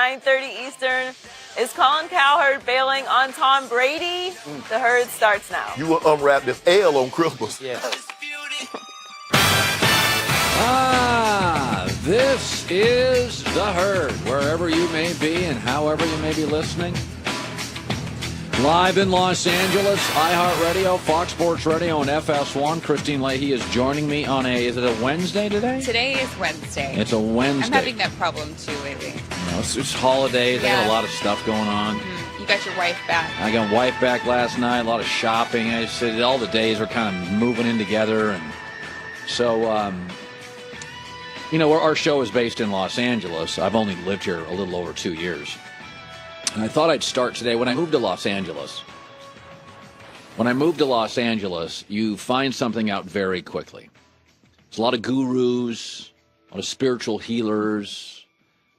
9:30 Eastern. Is Colin Cowherd bailing on Tom Brady? The herd starts now. You will unwrap this L on Christmas. Yeah. This is The Herd, wherever you may be and however you may be listening. Live in Los Angeles, iHeartRadio, Fox Sports Radio, and FS1. Christine Leahy is joining me on is it a Wednesday today? Today is Wednesday. It's a Wednesday. I'm having that problem, too, lately. It's holidays. Yeah. I got a lot of stuff going on. You got your wife back. I got wife back last night, a lot of shopping. I said all the days are kind of moving in together. And so, our show is based in Los Angeles. I've only lived here a little over 2 years. And I thought I'd start today when I moved to Los Angeles. When I moved to Los Angeles, you find something out very quickly. There's a lot of gurus, a lot of spiritual healers,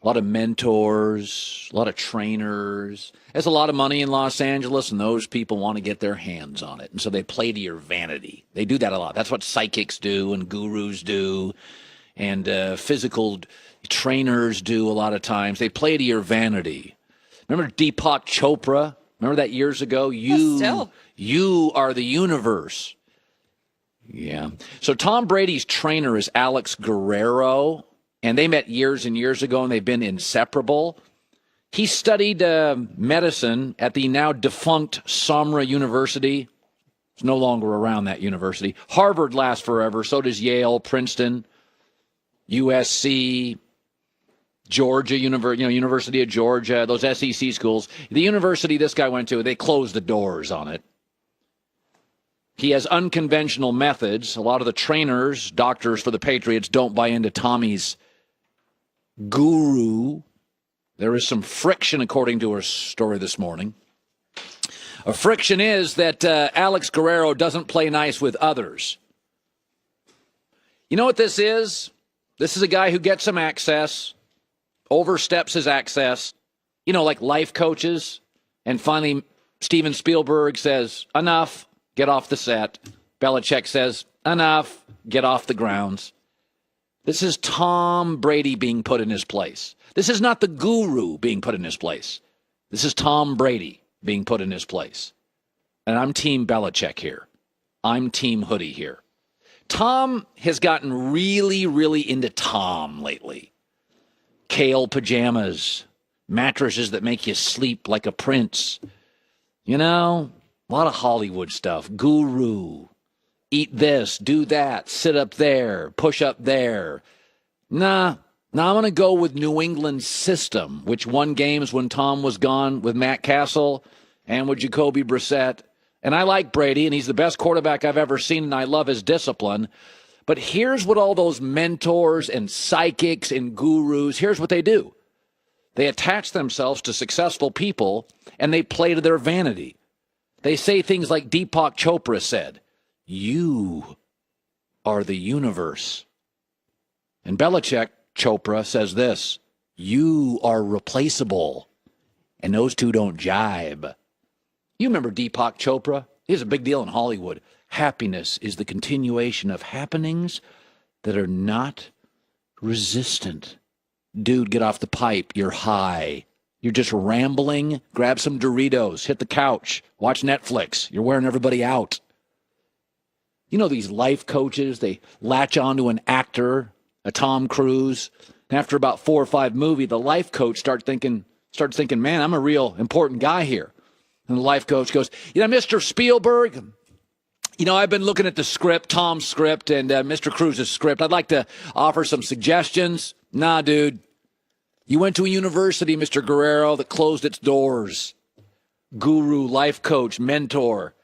a lot of mentors, a lot of trainers. There's a lot of money in Los Angeles, and those people want to get their hands on it. And so they play to your vanity. They do that a lot. That's what psychics do and gurus do and physical trainers do a lot of times. They play to your vanity. Remember Deepak Chopra? Remember that years ago? You are the universe. Yeah. So Tom Brady's trainer is Alex Guerrero, and they met years and years ago, and they've been inseparable. He studied medicine at the now defunct Samra University. It's no longer around, that university. Harvard lasts forever. So does Yale, Princeton, USC, Georgia, University of Georgia, those SEC schools. The university this guy went to, they closed the doors on it. He has unconventional methods. A lot of the trainers, doctors for the Patriots, don't buy into Tommy's guru. There is some friction, according to her story this morning. A friction is that Alex Guerrero doesn't play nice with others. You know what this is? This is a guy who gets some access, oversteps his access, like life coaches. And finally, Steven Spielberg says, enough, get off the set. Belichick says, enough, get off the grounds. This is Tom Brady being put in his place. This is not the guru being put in his place. This is Tom Brady being put in his place. And I'm Team Belichick here. I'm Team Hoodie here. Tom has gotten really, really into Tom lately. Kale pajamas, mattresses that make you sleep like a prince. A lot of Hollywood stuff. Guru. Eat this, do that, sit up there, push up there. Nah, I'm going to go with New England's system, which won games when Tom was gone with Matt Castle and with Jacoby Brissett. And I like Brady, and he's the best quarterback I've ever seen, and I love his discipline. But here's what all those mentors and psychics and gurus, here's what they do. They attach themselves to successful people, and they play to their vanity. They say things like Deepak Chopra said, you are the universe. And Belichick, Chopra, says this, you are replaceable. And those two don't jibe. You remember Deepak Chopra? He's a big deal in Hollywood. Happiness is the continuation of happenings that are not resistant. Dude, get off the pipe. You're high. You're just rambling. Grab some Doritos. Hit the couch. Watch Netflix. You're wearing everybody out. These life coaches, they latch onto an actor, a Tom Cruise. And after about 4 or 5 movies, the life coach starts thinking, man, I'm a real important guy here. And the life coach goes, Mr. Spielberg, I've been looking at the script, Tom's script, and Mr. Cruise's script. I'd like to offer some suggestions. Nah, dude. You went to a university, Mr. Guerrero, that closed its doors. Guru, life coach, mentor,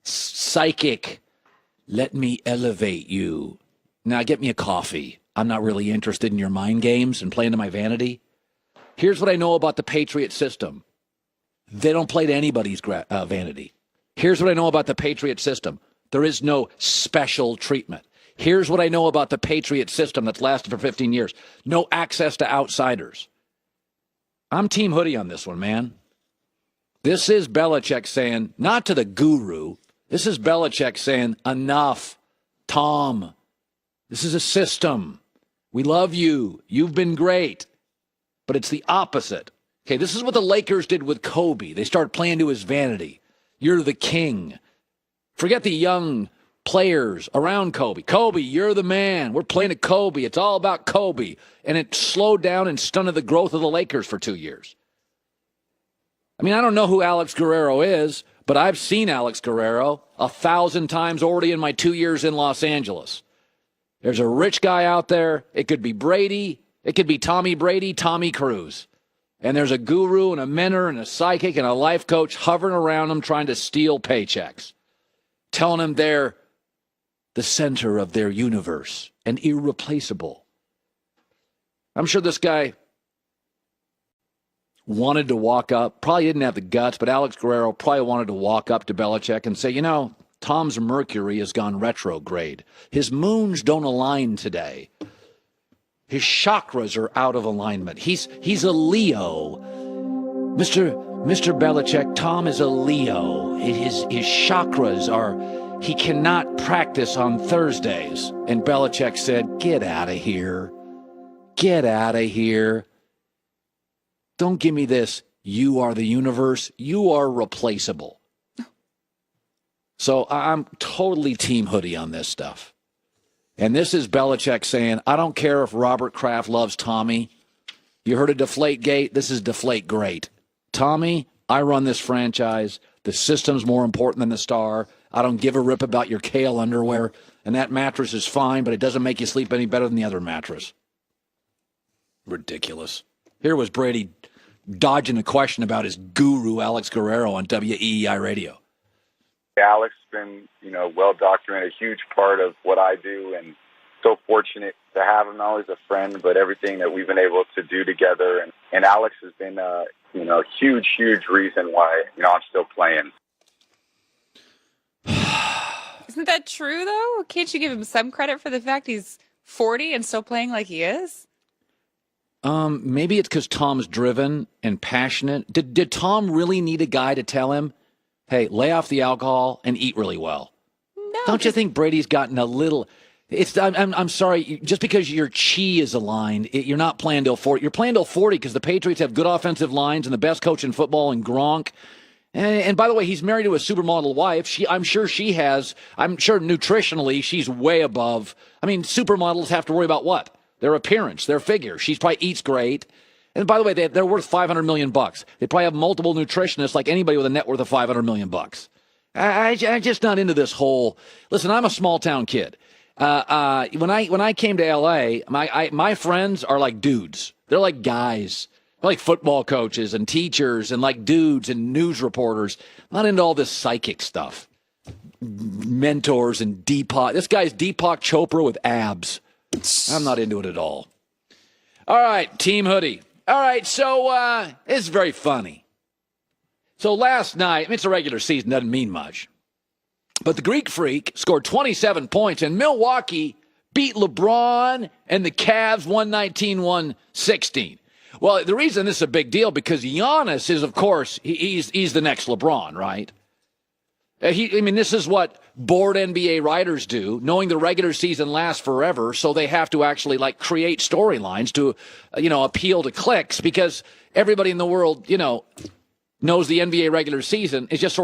psychic. Let me elevate you. Now, get me a coffee. I'm not really interested in your mind games and playing to my vanity. Here's what I know about the Patriot system. They don't play to anybody's vanity. Here's what I know about the Patriot system. There is no special treatment. Here's what I know about the Patriot system that's lasted for 15 years. No access to outsiders. I'm Team Hoodie on this one, man. This is Belichick saying, not to the guru, this is Belichick saying, enough, Tom. This is a system. We love you. You've been great. But it's the opposite. Okay, this is what the Lakers did with Kobe. They started playing to his vanity. You're the king. Forget the young players around Kobe. Kobe, you're the man. We're playing to Kobe. It's all about Kobe. And it slowed down and stunted the growth of the Lakers for 2 years. I mean, I don't know who Alex Guerrero is, but I've seen Alex Guerrero 1,000 times already in my 2 years in Los Angeles. There's a rich guy out there. It could be Brady. It could be Tommy Brady, Tommy Cruise. And there's a guru and a mentor and a psychic and a life coach hovering around them trying to steal paychecks, telling them they're the center of their universe and irreplaceable. I'm sure this guy wanted to walk up, probably didn't have the guts, but Alex Guerrero probably wanted to walk up to Belichick and say, you know, Tom's Mercury has gone retrograde. His moons don't align today. His chakras are out of alignment. He's a Leo. Mr. Belichick, Tom is a Leo. His chakras are, he cannot practice on Thursdays. And Belichick said, get out of here. Get out of here. Don't give me this. You are the universe. You are replaceable. So I'm totally team Hoodie on this stuff. And this is Belichick saying, I don't care if Robert Kraft loves Tommy. You heard of Deflate Gate? This is Deflate Great. Tommy, I run this franchise. The system's more important than the star. I don't give a rip about your kale underwear. And that mattress is fine, but it doesn't make you sleep any better than the other mattress. Ridiculous. Here was Brady dodging a question about his guru, Alex Guerrero, on WEEI radio. Alex has been, well documented, a huge part of what I do, and so fortunate to have him, not only as a friend, but everything that we've been able to do together. And Alex has been, a huge, huge reason why, I'm still playing. Isn't that true, though? Can't you give him some credit for the fact he's 40 and still playing like he is? Maybe it's because Tom's driven and passionate. Did Tom really need a guy to tell him, hey, lay off the alcohol and eat really well? No. Don't you think Brady's gotten a little... I'm sorry, just because your chi is aligned, you're not playing till 40. You're playing till 40 because the Patriots have good offensive lines and the best coach in football in Gronk. And by the way, he's married to a supermodel wife. I'm sure nutritionally she's way above. I mean, supermodels have to worry about what? Their appearance, their figure. She probably eats great. And by the way, they're worth $500 million. They probably have multiple nutritionists like anybody with a net worth of $500 million. I'm just not into this whole. Listen, I'm a small town kid. When I came to LA, my friends are like dudes. They're like guys. They're like football coaches and teachers and like dudes and news reporters. I'm not into all this psychic stuff. Mentors and Deepak. This guy's Deepak Chopra with abs. I'm not into it at all. All right, Team Hoodie. All right, so it's very funny. So last night, it's a regular season, doesn't mean much. But the Greek Freak scored 27 points, and Milwaukee beat LeBron and the Cavs 119-116. Well, the reason this is a big deal because Giannis is, of course, he's the next LeBron, right? This is what bored NBA writers do, knowing the regular season lasts forever, so they have to actually create storylines to, appeal to clicks because everybody in the world, knows the NBA regular season is just sort of